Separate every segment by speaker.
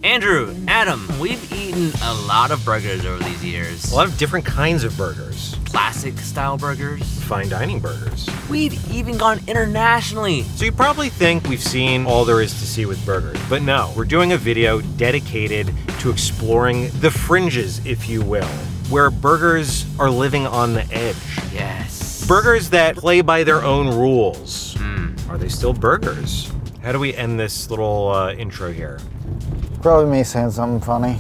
Speaker 1: Andrew, Adam, we've eaten a lot of burgers over these years.
Speaker 2: A lot of different kinds of burgers.
Speaker 1: Classic style burgers.
Speaker 2: Fine dining burgers.
Speaker 1: We've even gone internationally.
Speaker 2: So you probably think we've seen all there is to see with burgers, but no, we're doing a video dedicated to exploring the fringes, if you will, where burgers are living on the edge.
Speaker 1: Yes.
Speaker 2: Burgers that play by their own rules. Are they still burgers? How do we end this little intro here?
Speaker 3: Probably me saying something funny.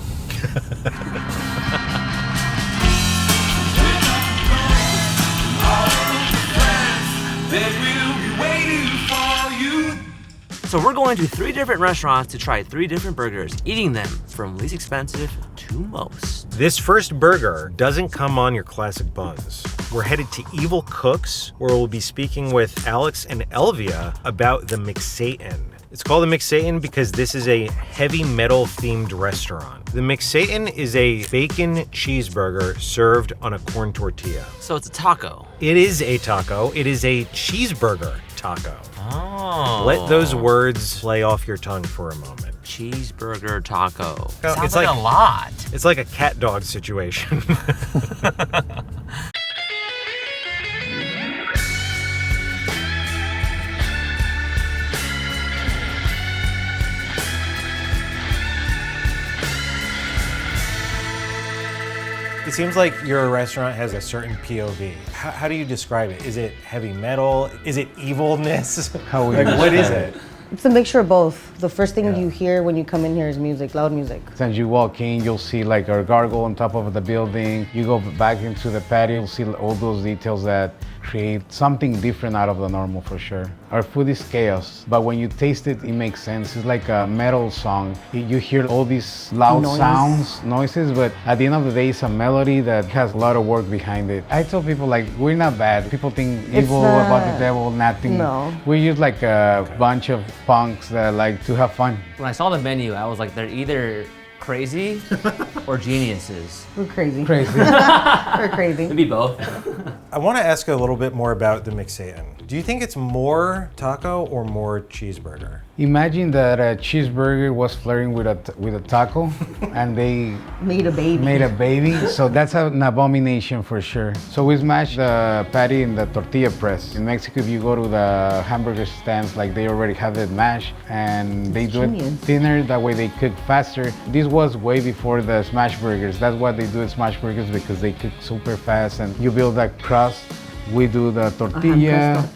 Speaker 1: So we're going to 3 different restaurants to try 3 different burgers, eating them from least expensive to most.
Speaker 2: This first burger doesn't come on your classic buns. We're headed to Evil Cooks, where we'll be speaking with Alex and Elvia about the McSatan. It's called the McSatan because this is a heavy metal themed restaurant. The McSatan is a bacon cheeseburger served on a corn tortilla.
Speaker 1: So it's a taco.
Speaker 2: It is a taco. It is a cheeseburger taco.
Speaker 1: Oh.
Speaker 2: Let those words play off your tongue for a moment.
Speaker 1: Cheeseburger taco.
Speaker 2: Oh,
Speaker 1: Sounds
Speaker 2: it's
Speaker 1: like
Speaker 2: like-
Speaker 1: a lot.
Speaker 2: It's like a cat dog situation. It seems like your restaurant has a certain POV. How do you describe it? Is it heavy metal? Is it evilness? What is it?
Speaker 4: It's a mixture of both. The first thing you hear when you come in here is music, loud music.
Speaker 3: As you walk in, you'll see like our gargoyle on top of the building. You go back into the patio, you'll see all those details that create something different out of the normal for sure. Our food is chaos, but when you taste it, it makes sense. It's like a metal song. You hear all these loud noises, but at the end of the day, it's a melody that has a lot of work behind it. I tell people like, we're not bad. People think evil about the devil, nothing.
Speaker 4: No.
Speaker 3: We're just like a bunch of punks that like to have fun.
Speaker 1: When I saw the menu, I was like, they're either crazy or geniuses.
Speaker 4: We're crazy.
Speaker 3: Crazy.
Speaker 4: We're crazy.
Speaker 1: Maybe both.
Speaker 2: I want to ask a little bit more about the McSatan. Do you think it's more taco or more cheeseburger?
Speaker 3: Imagine that a cheeseburger was flirting with a taco, and they
Speaker 4: Made a baby.
Speaker 3: So that's an abomination for sure. So we smash the patty in the tortilla press. In Mexico, if you go to the hamburger stands, like they already have it mashed, and they do it thinner. That way they cook faster. This was way before the smash burgers. That's what they do at smash burgers because they cook super fast, and you build that crust. We do the tortilla.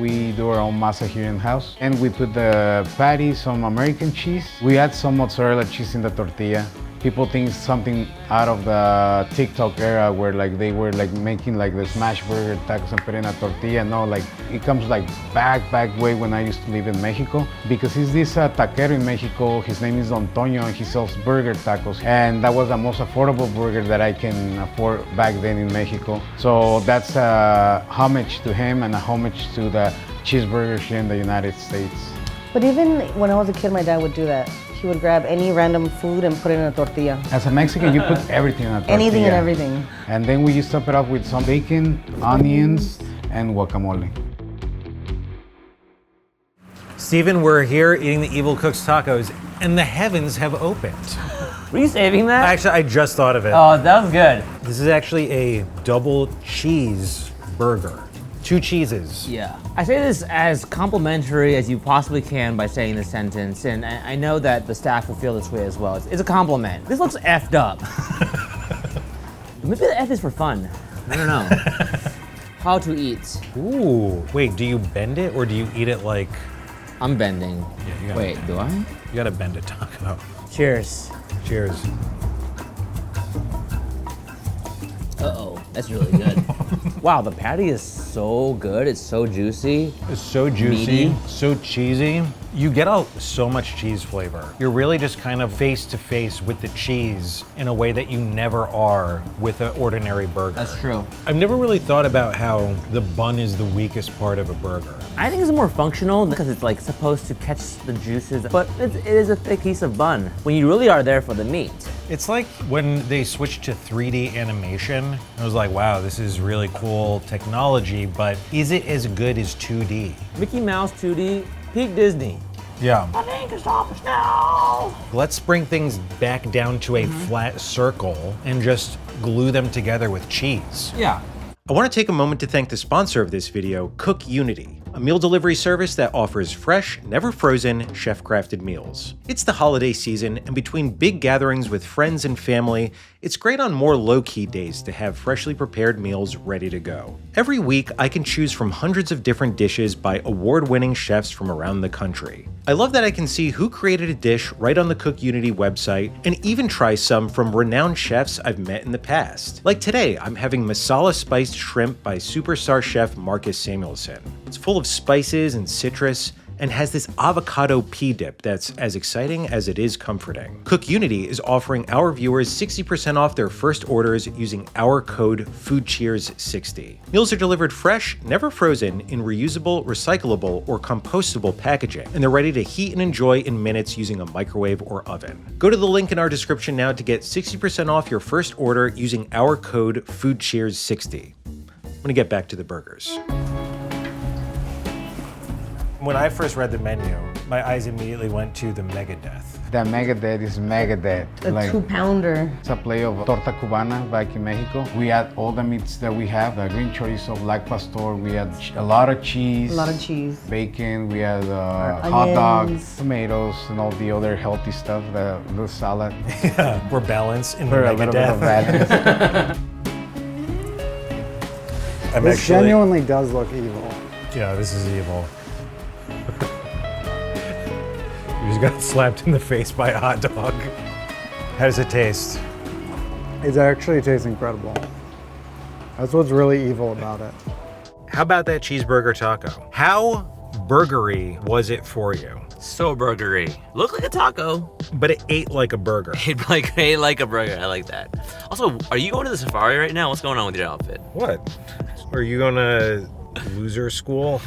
Speaker 3: We do our own masa here in house. And we put the patty, some American cheese. We add some mozzarella cheese in the tortilla. People think something out of the TikTok era where like they were like making like the smash burger tacos and put in a tortilla. No, like it comes like back way when I used to live in Mexico, because he's this taquero in Mexico. His name is Antonio and he sells burger tacos. And that was the most affordable burger that I can afford back then in Mexico. So that's a homage to him and a homage to the cheeseburgers here in the United States.
Speaker 4: But even when I was a kid, my dad would do that. He would grab any random food and put it in a tortilla.
Speaker 3: As a Mexican, you put everything in a tortilla.
Speaker 4: Anything and everything.
Speaker 3: And then we just top it up with some bacon, onions, and guacamole.
Speaker 2: Steven, we're here eating the Evil Cooks tacos, and the heavens have opened.
Speaker 1: Were you saving that?
Speaker 2: Actually, I just thought of it.
Speaker 1: Oh, that was good.
Speaker 2: This is actually a double cheese burger. 2 cheeses.
Speaker 1: Yeah. I say this as complimentary as you possibly can by saying this sentence, and I know that the staff will feel this way as well. It's a compliment. This looks effed up. Maybe the F is for fun. I don't know. How to eat.
Speaker 2: Ooh, wait, do you bend it or do you eat it like...
Speaker 1: I'm bending.
Speaker 2: Yeah, you gotta,
Speaker 1: Wait, do I?
Speaker 2: You gotta bend a taco.
Speaker 1: Cheers.
Speaker 2: Cheers.
Speaker 1: Uh-oh, that's really good. Wow, the patty is so good. It's so juicy.
Speaker 2: It's so juicy,
Speaker 1: Meaty.
Speaker 2: so cheesy. You get so much cheese flavor. You're really just kind of face to face with the cheese in a way that you never are with an ordinary burger.
Speaker 1: That's true.
Speaker 2: I've never really thought about how the bun is the weakest part of a burger.
Speaker 1: I think it's more functional because it's like supposed to catch the juices, but it is a thick piece of bun when you really are there for the meat.
Speaker 2: It's like when they switched to 3D animation, I was like, wow, this is really cool technology, but is it as good as 2D?
Speaker 1: Mickey Mouse 2D, peak Disney.
Speaker 2: Yeah.
Speaker 1: My dentist office now.
Speaker 2: Let's bring things back down to a flat circle and just glue them together with cheese.
Speaker 1: Yeah.
Speaker 2: I want to take a moment to thank the sponsor of this video, Cook Unity, a meal delivery service that offers fresh, never frozen, chef-crafted meals. It's the holiday season, and between big gatherings with friends and family, it's great on more low-key days to have freshly prepared meals ready to go. Every week, I can choose from hundreds of different dishes by award-winning chefs from around the country. I love that I can see who created a dish right on the Cook Unity website, and even try some from renowned chefs I've met in the past. Like today, I'm having masala spiced shrimp by superstar chef Marcus Samuelsson. It's full of spices and citrus, and has this avocado pea dip that's as exciting as it is comforting. Cook Unity is offering our viewers 60% off their first orders using our code FOODCHEERS60. Meals are delivered fresh, never frozen, in reusable, recyclable, or compostable packaging, and they're ready to heat and enjoy in minutes using a microwave or oven. Go to the link in our description now to get 60% off your first order using our code FOODCHEERS60. I'm gonna get back to the burgers. When I first read the menu, my eyes immediately went to the Megadeth.
Speaker 3: The Megadeth is Megadeth.
Speaker 4: A 2-pounder.
Speaker 3: It's a play of torta cubana back in Mexico. We add all the meats that we have, the green chorizo, black pastor. We add a lot of cheese.
Speaker 4: A lot of cheese.
Speaker 3: Bacon. We add hot dogs, tomatoes, and all the other healthy stuff, the little salad.
Speaker 2: Yeah, we're balanced in
Speaker 3: For
Speaker 2: the
Speaker 3: a little bit of
Speaker 2: Megadeth.
Speaker 3: balance.
Speaker 5: This genuinely does look evil.
Speaker 2: Yeah, this is evil. You just got slapped in the face by a hot dog. How does it taste?
Speaker 5: It actually tastes incredible. That's what's really evil about it.
Speaker 2: How about that cheeseburger taco? How burgery was it for you?
Speaker 1: So burgery. Looked like a taco.
Speaker 2: But it ate like a burger.
Speaker 1: Ate like a burger. I like that. Also, are you going to the safari right now? What's going on with your outfit?
Speaker 2: What? Are you gonna loser school?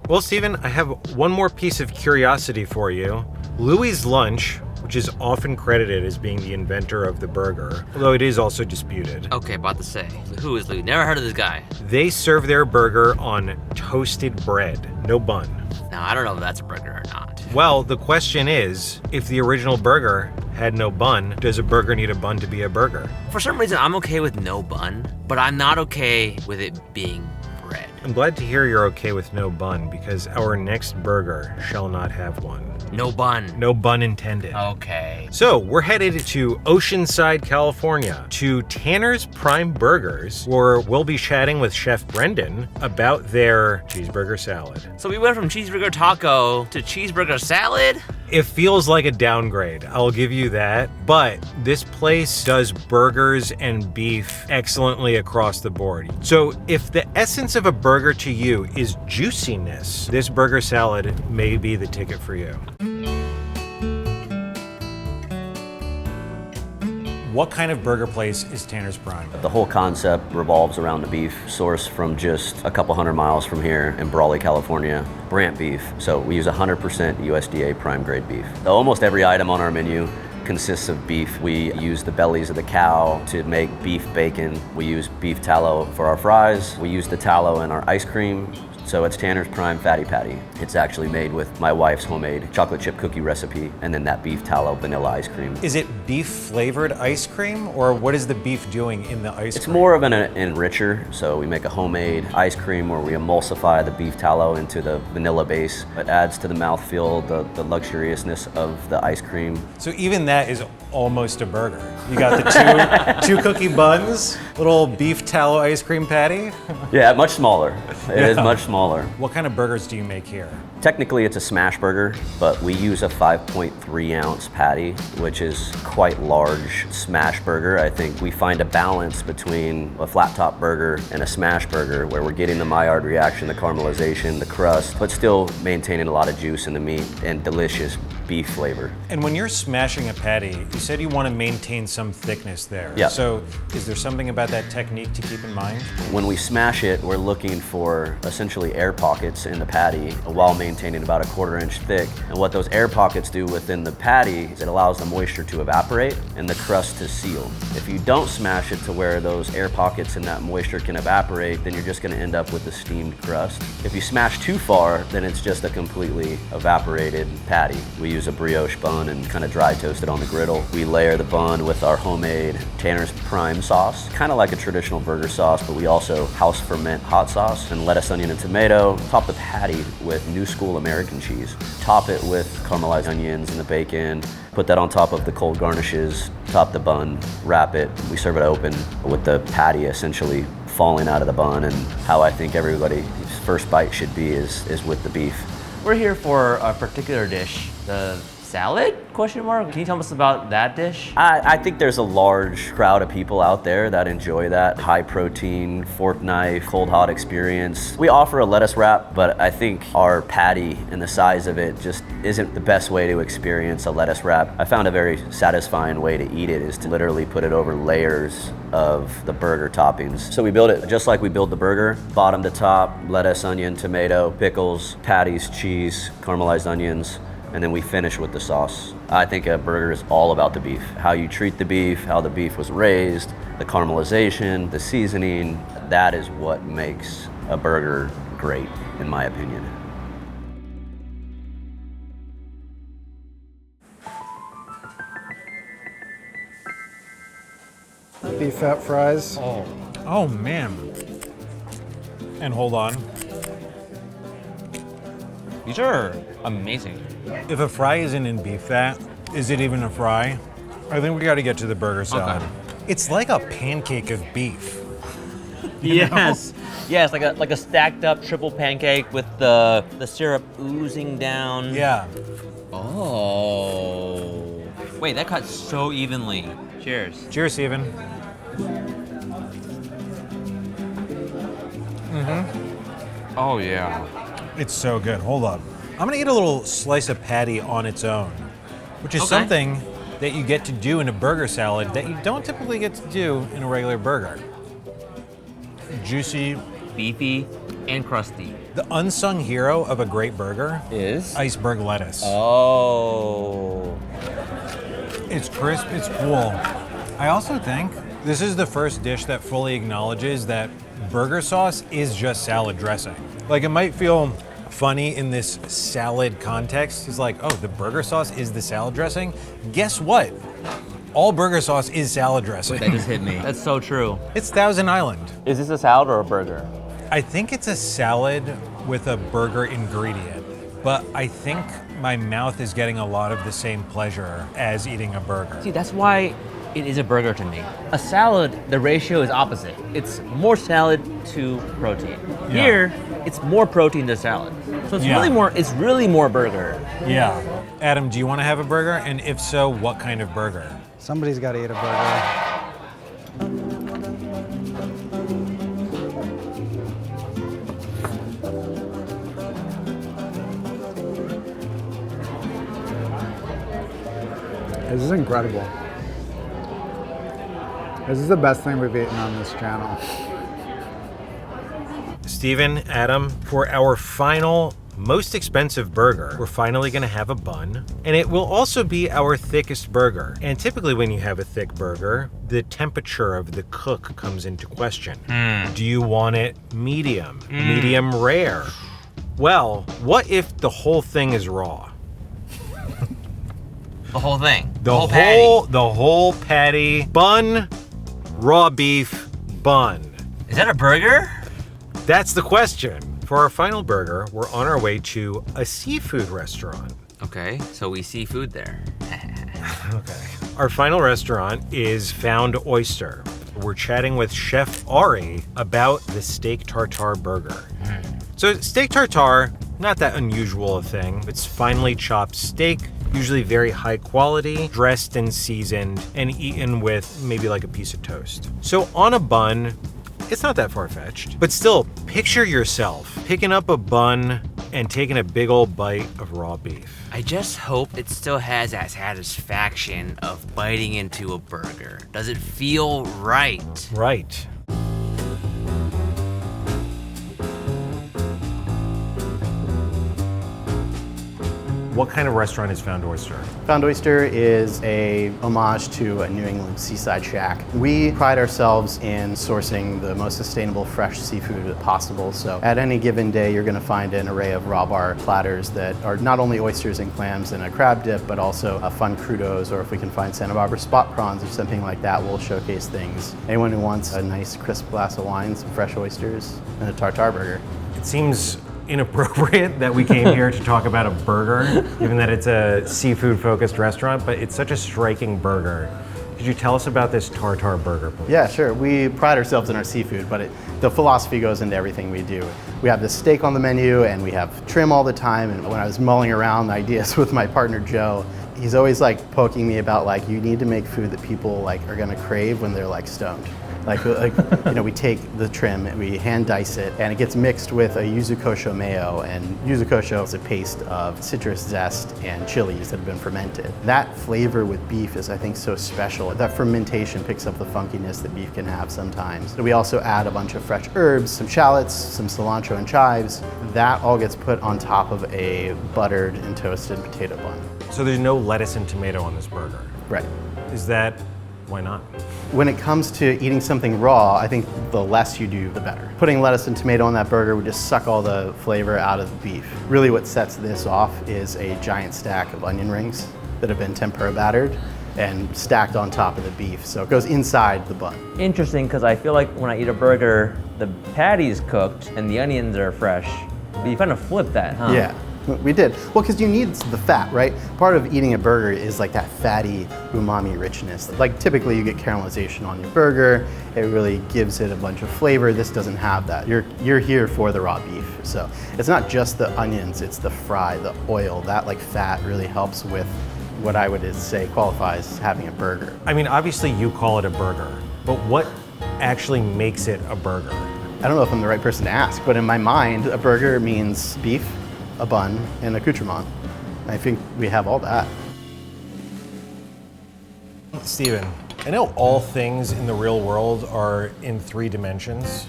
Speaker 2: Well, Steven, I have one more piece of curiosity for you. Louis' Lunch, which is often credited as being the inventor of the burger, although it is also disputed.
Speaker 1: Okay, about to say. Who is Louis? Never heard of this guy.
Speaker 2: They serve their burger on toasted bread, no bun.
Speaker 1: Now, I don't know if that's a burger or not.
Speaker 2: Well, the question is, if the original burger had no bun, does a burger need a bun to be a burger?
Speaker 1: For some reason, I'm okay with no bun, but I'm not okay with it being bread.
Speaker 2: I'm glad to hear you're okay with no bun, because our next burger shall not have one.
Speaker 1: No bun.
Speaker 2: No bun intended.
Speaker 1: Okay.
Speaker 2: So we're headed to Oceanside, California, to Tanner's Prime Burgers, where we'll be chatting with Chef Brendan about their cheeseburger salad.
Speaker 1: So we went from cheeseburger taco to cheeseburger salad?
Speaker 2: It feels like a downgrade, I'll give you that, but this place does burgers and beef excellently across the board. So if the essence of a burger to you is juiciness, this burger salad may be the ticket for you. What kind of burger place is Tanner's Prime?
Speaker 6: The whole concept revolves around the beef sourced from just a couple 100 miles from here in Brawley, California, Brant beef. So we use 100% USDA prime grade beef. Almost every item on our menu consists of beef. We use the bellies of the cow to make beef bacon. We use beef tallow for our fries. We use the tallow in our ice cream. So it's Tanner's Prime Fatty Patty. It's actually made with my wife's homemade chocolate chip cookie recipe and then that beef tallow vanilla ice cream.
Speaker 2: Is it beef flavored ice cream, or what is the beef doing in the ice cream?
Speaker 6: It's more of an enricher. So we make a homemade ice cream where we emulsify the beef tallow into the vanilla base. It adds to the mouthfeel, the luxuriousness of the ice cream.
Speaker 2: So even that is almost a burger. You got the two cookie buns, little beef tallow ice cream patty.
Speaker 6: Yeah, much smaller. It is much smaller.
Speaker 2: What kind of burgers do you make here?
Speaker 6: Technically it's a smash burger, but we use a 5.3 ounce patty, which is quite large smash burger. I think we find a balance between a flat top burger and a smash burger where we're getting the Maillard reaction, the caramelization, the crust, but still maintaining a lot of juice in the meat and delicious beef flavor.
Speaker 2: And when you're smashing a patty, you said you want to maintain some thickness there.
Speaker 6: Yeah.
Speaker 2: So is there something about that technique to keep in mind?
Speaker 6: When we smash it, we're looking for essentially air pockets in the patty while maintaining about a 1/4 inch thick. And what those air pockets do within the patty is it allows the moisture to evaporate and the crust to seal. If you don't smash it to where those air pockets and that moisture can evaporate, then you're just gonna end up with a steamed crust. If you smash too far, then it's just a completely evaporated patty. We use a brioche bun and kind of dry toast it on the griddle. We layer the bun with our homemade Tanner's Prime sauce, kind of like a traditional burger sauce, but we also house ferment hot sauce and lettuce, onion, and tomato. Top the patty with new school American cheese. Top it with caramelized onions and the bacon. Put that on top of the cold garnishes, top the bun, wrap it. We serve it open with the patty essentially falling out of the bun, and how I think everybody's first bite should be is with the beef.
Speaker 1: We're here for a particular dish, the salad, question mark? Can you tell us about that dish?
Speaker 6: I think there's a large crowd of people out there that enjoy that high protein, fork knife, cold hot experience. We offer a lettuce wrap, but I think our patty and the size of it just isn't the best way to experience a lettuce wrap. I found a very satisfying way to eat it is to literally put it over layers of the burger toppings. So we build it just like we build the burger, bottom to top, lettuce, onion, tomato, pickles, patties, cheese, caramelized onions, and then we finish with the sauce. I think a burger is all about the beef. How you treat the beef, how the beef was raised, the caramelization, the seasoning, that is what makes a burger great, in my opinion.
Speaker 5: Beef fat fries.
Speaker 2: Oh man. And hold on.
Speaker 1: These are amazing.
Speaker 2: If a fry isn't in beef fat, is it even a fry? I think we got to get to the burger salad.
Speaker 1: Okay.
Speaker 2: It's like a pancake of beef.
Speaker 1: Yes. Yes, like a stacked up triple pancake with the syrup oozing down.
Speaker 2: Yeah.
Speaker 1: Oh. Wait, that cuts so evenly. Cheers.
Speaker 2: Cheers, Steven.
Speaker 1: Oh yeah.
Speaker 2: It's so good. Hold up. I'm gonna eat a little slice of patty on its own, which is
Speaker 1: Okay.
Speaker 2: something that you get to do in a burger salad that you don't typically get to do in a regular burger. Juicy.
Speaker 1: Beefy and crusty.
Speaker 2: The unsung hero of a great burger,
Speaker 1: Is?
Speaker 2: iceberg lettuce.
Speaker 1: Oh.
Speaker 2: It's crisp, it's cool. I also think this is the first dish that fully acknowledges that burger sauce is just salad dressing. Like, it might feel funny in this salad context. It's like, oh, the burger sauce is the salad dressing? Guess what? All burger sauce is salad dressing.
Speaker 1: That just hit me. That's so true.
Speaker 2: It's Thousand Island.
Speaker 1: Is this a salad or a burger?
Speaker 2: I think it's a salad with a burger ingredient, but I think my mouth is getting a lot of the same pleasure as eating a burger.
Speaker 1: See, that's why it is a burger to me. A salad, the ratio is opposite. It's more salad to protein.
Speaker 2: Yeah.
Speaker 1: Here, it's more protein to salad. So it's
Speaker 2: Yeah.
Speaker 1: really more burger.
Speaker 2: Yeah. Adam, do you want to have a burger? And if so, what kind of burger?
Speaker 5: Somebody's got to eat a burger. This is incredible. This is the best thing we've eaten on this channel.
Speaker 2: Steven, Adam, for our final, most expensive burger, we're finally gonna have a bun, and it will also be our thickest burger. And typically when you have a thick burger, the temperature of the cook comes into question. Do you want it medium, medium rare? Well, what if the whole thing is raw?
Speaker 1: The whole thing.
Speaker 2: The whole patty, bun, raw beef, bun.
Speaker 1: Is that a burger?
Speaker 2: That's the question. For our final burger, we're on our way to a seafood restaurant.
Speaker 1: Okay, so we see food there.
Speaker 2: Okay. Our final restaurant is Found Oyster. We're chatting with Chef Ari about the steak tartare burger. So steak tartare, not that unusual a thing. It's finely chopped steak, usually very high quality, dressed and seasoned, and eaten with maybe like a piece of toast. So on a bun, it's not that far-fetched, but still, picture yourself picking up a bun and taking a big old bite of raw beef.
Speaker 1: I just hope it still has that satisfaction of biting into a burger. Does it feel right?
Speaker 2: Right. What kind of restaurant is Found Oyster?
Speaker 7: Found Oyster is a homage to a New England seaside shack. We pride ourselves in sourcing the most sustainable fresh seafood possible. So at any given day, you're gonna find an array of raw bar platters that are not only oysters and clams and a crab dip, but also fun crudos, or if we can find Santa Barbara spot prawns or something like that, we'll showcase things. Anyone who wants a nice crisp glass of wine, some fresh oysters, and a tartare burger.
Speaker 2: It seems inappropriate that we came here to talk about a burger, given that it's a seafood-focused restaurant, but it's such a striking burger. Could you tell us about this tartare burger, please?
Speaker 7: Yeah, sure. We pride ourselves in our seafood, but the philosophy goes into everything we do. We have the steak on the menu, and we have trim all the time. And when I was mulling around ideas with my partner Joe, he's always like poking me about like, you need to make food that people like are gonna crave when they're like stoned. Like you know, we take the trim and we hand dice it, and it gets mixed with a yuzu kosho mayo. And yuzu kosho is a paste of citrus zest and chilies that have been fermented. That flavor with beef is, I think, so special. That fermentation picks up the funkiness that beef can have sometimes. We also add a bunch of fresh herbs, some shallots, some cilantro and chives. That all gets put on top of a buttered and toasted potato bun.
Speaker 2: So there's no lettuce and tomato on this burger.
Speaker 7: Right.
Speaker 2: Is that, why not?
Speaker 7: When it comes to eating something raw, I think the less you do, the better. Putting lettuce and tomato on that burger would just suck all the flavor out of the beef. Really what sets this off is a giant stack of onion rings that have been tempura battered and stacked on top of the beef. So it goes inside the bun.
Speaker 1: Interesting, because I feel like when I eat a burger, the patty's cooked and the onions are fresh. But you kind of flip that, huh?
Speaker 7: Yeah. We did. Well, because you need the fat, right? Part of eating a burger is like that fatty umami richness. Like typically you get caramelization on your burger. It really gives it a bunch of flavor. This doesn't have that. You're here for the raw beef. So it's not just the onions, it's the fry, the oil. That like fat really helps with what I would say qualifies as having a burger.
Speaker 2: I mean, obviously you call it a burger, but what actually makes it a burger?
Speaker 7: I don't know if I'm the right person to ask, but in my mind, a burger means beef, a bun, and accoutrement. I think we have all that.
Speaker 2: Steven, I know all things in the real world are in 3 dimensions.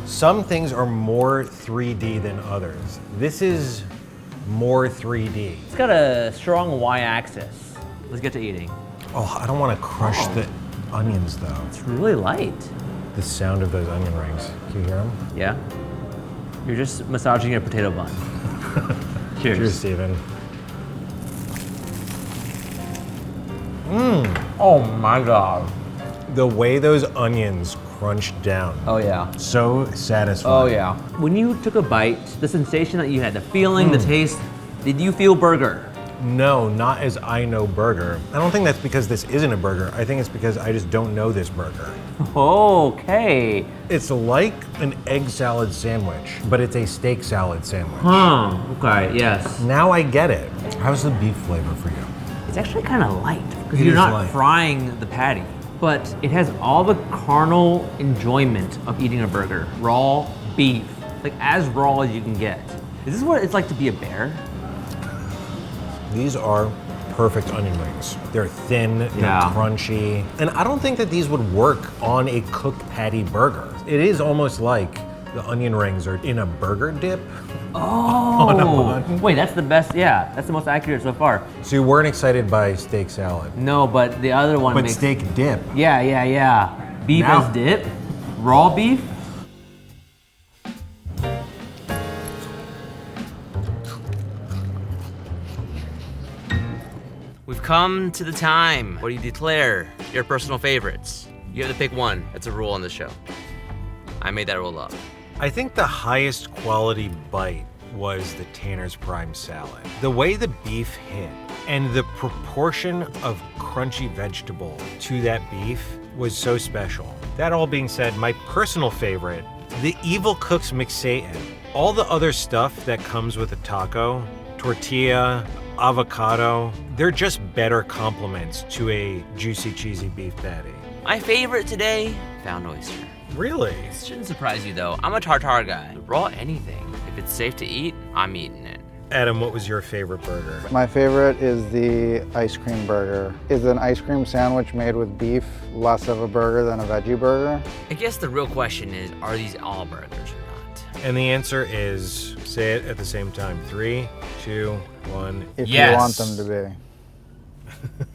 Speaker 2: Some things are more 3D than others. This is more 3D.
Speaker 1: It's got a strong y-axis. Let's get to eating.
Speaker 2: Oh, I don't want to crush the onions though.
Speaker 1: It's really light.
Speaker 2: The sound of those onion rings. Can you hear them?
Speaker 1: Yeah? You're just massaging a potato bun. Cheers.
Speaker 2: Cheers, Steven.
Speaker 1: Oh my God.
Speaker 2: The way those onions crunch down.
Speaker 1: Oh yeah.
Speaker 2: So satisfying.
Speaker 1: Oh yeah. When you took a bite, the sensation that you had, the feeling, the taste, did you feel burger?
Speaker 2: No, not as I know burger. I don't think that's because this isn't a burger. I think it's because I just don't know this burger.
Speaker 1: Okay.
Speaker 2: It's like an egg salad sandwich, but it's a steak salad sandwich.
Speaker 1: Huh. Okay, yes.
Speaker 2: Now I get it. How's the beef flavor for you?
Speaker 1: It's actually kind of light because
Speaker 2: It
Speaker 1: you're
Speaker 2: is
Speaker 1: not
Speaker 2: light.
Speaker 1: frying the patty, but it has all the carnal enjoyment of eating a burger. Raw beef, like as raw as you can get. Is this what it's like to be a bear?
Speaker 2: These are perfect onion rings. They're thin, they're
Speaker 1: Yeah.
Speaker 2: crunchy. And I don't think that these would work on a cooked patty burger. It is almost like the onion rings are in a burger dip. On a bun.
Speaker 1: Wait, that's the best, yeah, that's the most accurate so far.
Speaker 2: So you weren't excited by steak salad.
Speaker 1: No, but the other one
Speaker 2: But
Speaker 1: makes...
Speaker 2: steak dip.
Speaker 1: Yeah. Beef
Speaker 2: Now-
Speaker 1: as dip, raw beef. We've come to the time where you declare your personal favorites. You have to pick one. That's a rule on the show. I made that rule up.
Speaker 2: I think the highest quality bite was the Tanner's Prime salad. The way the beef hit and the proportion of crunchy vegetable to that beef was so special. That all being said, my personal favorite, the Evil Cook's McSatan. All the other stuff that comes with a taco, tortilla, avocado, they're just better complements to a juicy, cheesy beef patty.
Speaker 1: My favorite today, Found Oyster.
Speaker 2: Really?
Speaker 1: This shouldn't surprise you though. I'm a tartare guy. Raw anything
Speaker 8: If it's safe to eat, I'm eating it.
Speaker 2: Adam, what was your favorite burger?
Speaker 5: My favorite is the ice cream burger. It's an ice cream sandwich made with beef, less of a burger than a veggie burger.
Speaker 8: I guess the real question is, are these all burgers or not?
Speaker 2: And the answer is, say it at the same time. 3, 2, 1.
Speaker 5: If
Speaker 8: Yes.
Speaker 5: you want them to be.